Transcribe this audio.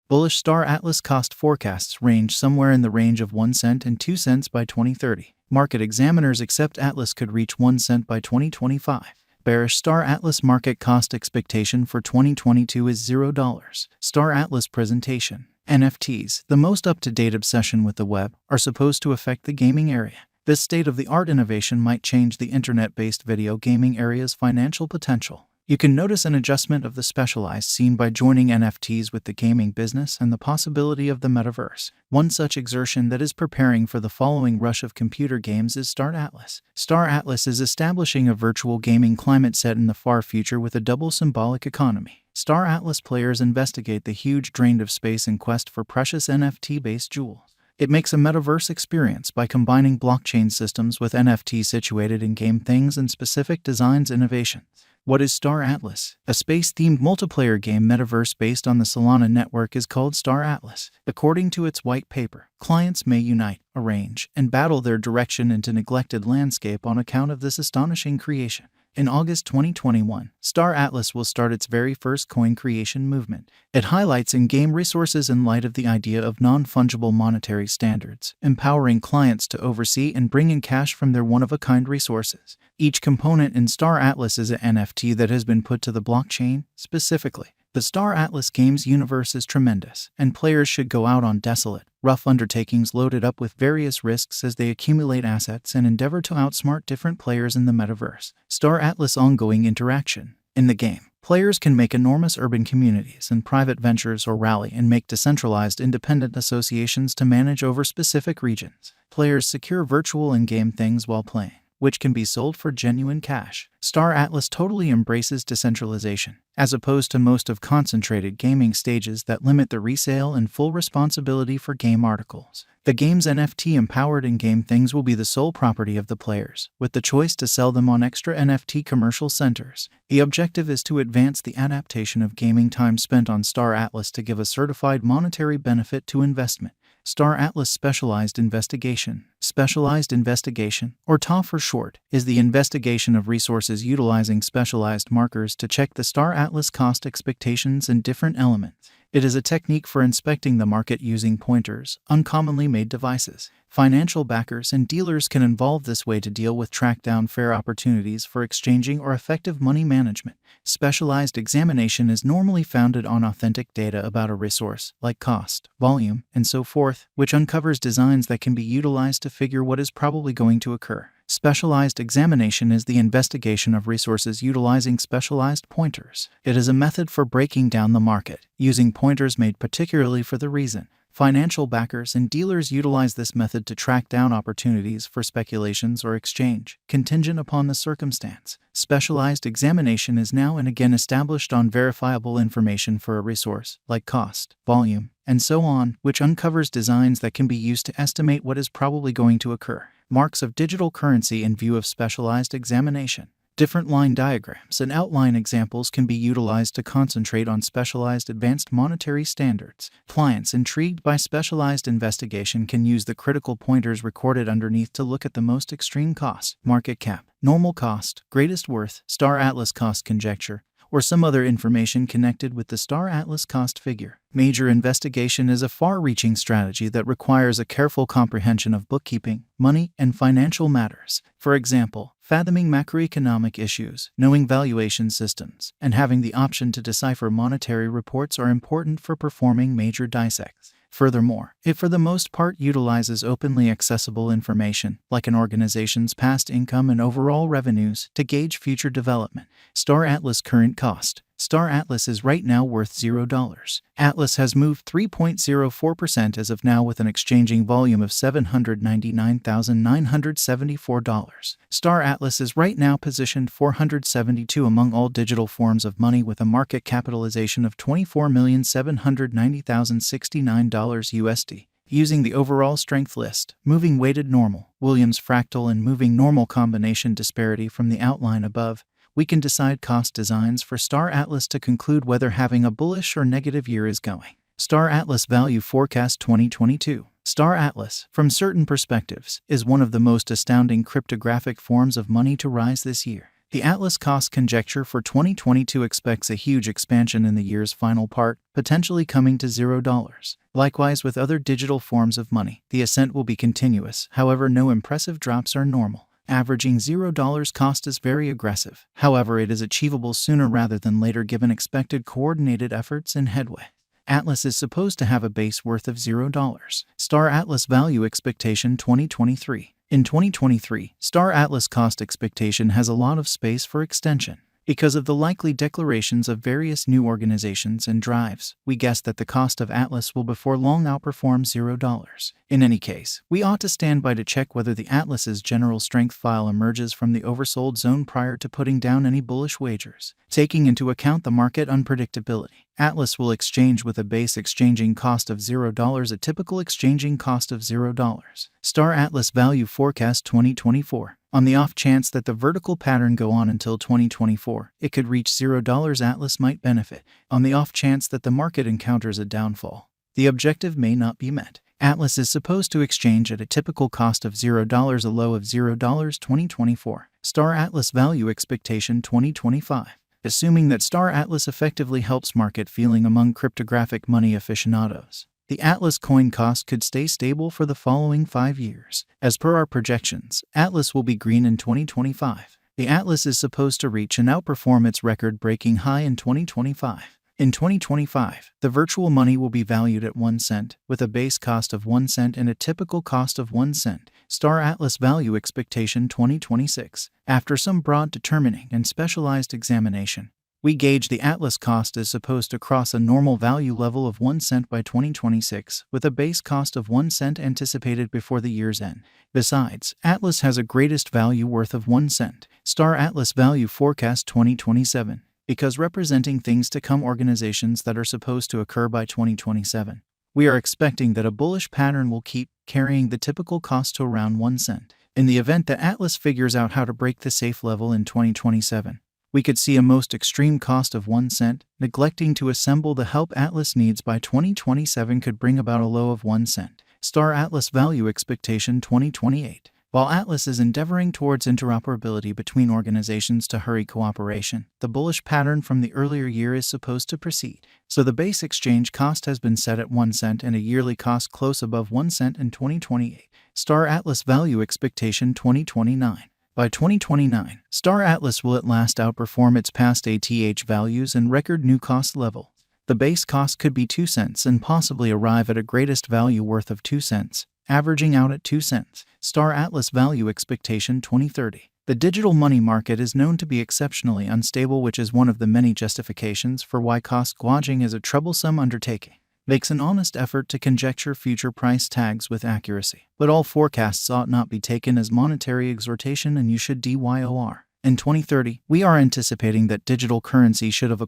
Bullish Star Atlas cost forecasts range somewhere in the range of 1 cent and 2 cents by 2030. Market examiners accept Atlas could reach 1 cent by 2025. Bearish Star Atlas market cost expectation for 2022 is $0. Star Atlas presentation. NFTs, the most up-to-date obsession with the web, are supposed to affect the gaming area. This state-of-the-art innovation might change the internet-based video gaming area's financial potential. You can notice an adjustment of the specialized scene by joining NFTs with the gaming business and the possibility of the metaverse. One such exertion that is preparing for the following rush of computer games is Star Atlas. Star Atlas is establishing a virtual gaming climate set in the far future with a double symbolic economy. Star Atlas players investigate the huge drain of space in quest for precious NFT-based jewels. It makes a metaverse experience by combining blockchain systems with NFTs situated in game things and specific designs innovations. What is Star Atlas? A space-themed multiplayer game metaverse based on the Solana network is called Star Atlas. According to its white paper, clients may unite, arrange, and battle their direction into neglected landscape on account of this astonishing creation. In August 2021, Star Atlas will start its very first coin creation movement. It highlights in-game resources in light of the idea of non-fungible monetary standards, empowering clients to oversee and bring in cash from their one-of-a-kind resources. Each component in Star Atlas is an NFT that has been put to the blockchain. Specifically, the Star Atlas games universe is tremendous, and players should go out on desolate, rough undertakings loaded up with various risks as they accumulate assets and endeavor to outsmart different players in the metaverse. Star Atlas ongoing interaction. In the game, players can make enormous urban communities and private ventures or rally and make decentralized independent associations to manage over specific regions. Players secure virtual in-game things while playing, which can be sold for genuine cash. Star Atlas totally embraces decentralization, as opposed to most of concentrated gaming stages that limit the resale and full responsibility for game articles. The game's NFT-empowered in-game things will be the sole property of the players, with the choice to sell them on extra NFT commercial centers. The objective is to advance the adaptation of gaming time spent on Star Atlas to give a certified monetary benefit to investment. Star Atlas Specialized Investigation. Specialized investigation, or TA for short, is the investigation of resources utilizing specialized markers to check the Star Atlas cost expectations and different elements. It is a technique for inspecting the market using pointers, uncommonly made devices. Financial backers and dealers can involve this way to deal with track down fair opportunities for exchanging or effective money management. Specialized examination is normally founded on authentic data about a resource, like cost, volume, and so forth, which uncovers designs that can be utilized to figure what is probably going to occur. Specialized examination is the investigation of resources utilizing specialized pointers. It is a method for breaking down the market, using pointers made particularly for the reason. Financial backers and dealers utilize this method to track down opportunities for speculations or exchange, contingent upon the circumstance. Specialized examination is now and again established on verifiable information for a resource, like cost, volume, and so on, which uncovers designs that can be used to estimate what is probably going to occur. Marks of digital currency in view of specialized examination. Different line diagrams and outline examples can be utilized to concentrate on specialized advanced monetary standards. Clients intrigued by specialized investigation can use the critical pointers recorded underneath to look at the most extreme cost, market cap, normal cost, greatest worth, Star Atlas cost conjecture, or some other information connected with the Star Atlas cost figure. Major investigation is a far-reaching strategy that requires a careful comprehension of bookkeeping, money, and financial matters. For example, fathoming macroeconomic issues, knowing valuation systems, and having the option to decipher monetary reports are important for performing major dissects. Furthermore, it for the most part utilizes openly accessible information, like an organization's past income and overall revenues, to gauge future development. Star Atlas current cost. Star Atlas is right now worth $0. Atlas has moved 3.04% as of now with an exchanging volume of $799,974. Star Atlas is right now positioned 472 among all digital forms of money with a market capitalization of $24,790,069 USD. Using the overall strength list, moving weighted normal, Williams fractal and moving normal combination disparity from the outline above, we can decide cost designs for Star Atlas to conclude whether having a bullish or negative year is going. Star Atlas Value Forecast 2022. Star Atlas, from certain perspectives, is one of the most astounding cryptographic forms of money to rise this year. The Atlas cost conjecture for 2022 expects a huge expansion in the year's final part, potentially coming to $0. Likewise with other digital forms of money, the ascent will be continuous, however no impressive drops are normal. Averaging $0 cost is very aggressive, however it is achievable sooner rather than later given expected coordinated efforts and headway. Atlas is supposed to have a base worth of $0. Star Atlas Value Expectation 2023. In 2023, Star Atlas cost expectation has a lot of space for extension. Because of the likely declarations of various new organizations and drives, we guess that the cost of Atlas will before long outperform $0. In any case, we ought to stand by to check whether the Atlas's general strength file emerges from the oversold zone prior to putting down any bullish wagers. Taking into account the market unpredictability, Atlas will exchange with a base exchanging cost of $0, a typical exchanging cost of $0. Star Atlas Value Forecast 2024. On the off chance that the vertical pattern go on until 2024, it could reach $0. Atlas might benefit. On the off chance that the market encounters a downfall, the objective may not be met. Atlas is supposed to exchange at a typical cost of $0, a low of $0 2024. Star Atlas Value Expectation 2025. Assuming that Star Atlas effectively helps market feeling among cryptographic money aficionados, the Atlas coin cost could stay stable for the following 5 years. As per our projections, Atlas will be green in 2025. The Atlas is supposed to reach and outperform its record-breaking high in 2025. In 2025, the virtual money will be valued at 1 cent, with a base cost of 1 cent and a typical cost of 1 cent. Star Atlas Value Expectation 2026. After some broad determining and specialized examination, we gauge the Atlas cost is supposed to cross a normal value level of 1 cent by 2026, with a base cost of 1 cent anticipated before the year's end. Besides, Atlas has a greatest value worth of 1 cent. Star Atlas Value Forecast 2027. Because representing things to come organizations that are supposed to occur by 2027, we are expecting that a bullish pattern will keep carrying the typical cost to around 1 cent. In the event that Atlas figures out how to break the safe level in 2027, we could see a most extreme cost of 1 cent. Neglecting to assemble the help Atlas needs by 2027 could bring about a low of 1 cent. Star Atlas Value Expectation 2028. While Atlas is endeavoring towards interoperability between organizations to hurry cooperation, the bullish pattern from the earlier year is supposed to proceed. So the base exchange cost has been set at 1 cent and a yearly cost close above 1 cent in 2028. Star Atlas Value Expectation 2029. By 2029, Star Atlas will at last outperform its past ATH values and record new cost level. The base cost could be 2 cents and possibly arrive at a greatest value worth of 2 cents, averaging out at 2 cents. Star Atlas Value Expectation 2030. The digital money market is known to be exceptionally unstable, which is one of the many justifications for why cost gouging is a troublesome undertaking. Makes an honest effort to conjecture future price tags with accuracy, but all forecasts ought not be taken as monetary exhortation and you should DYOR. In 2030, we are anticipating that digital currency should have a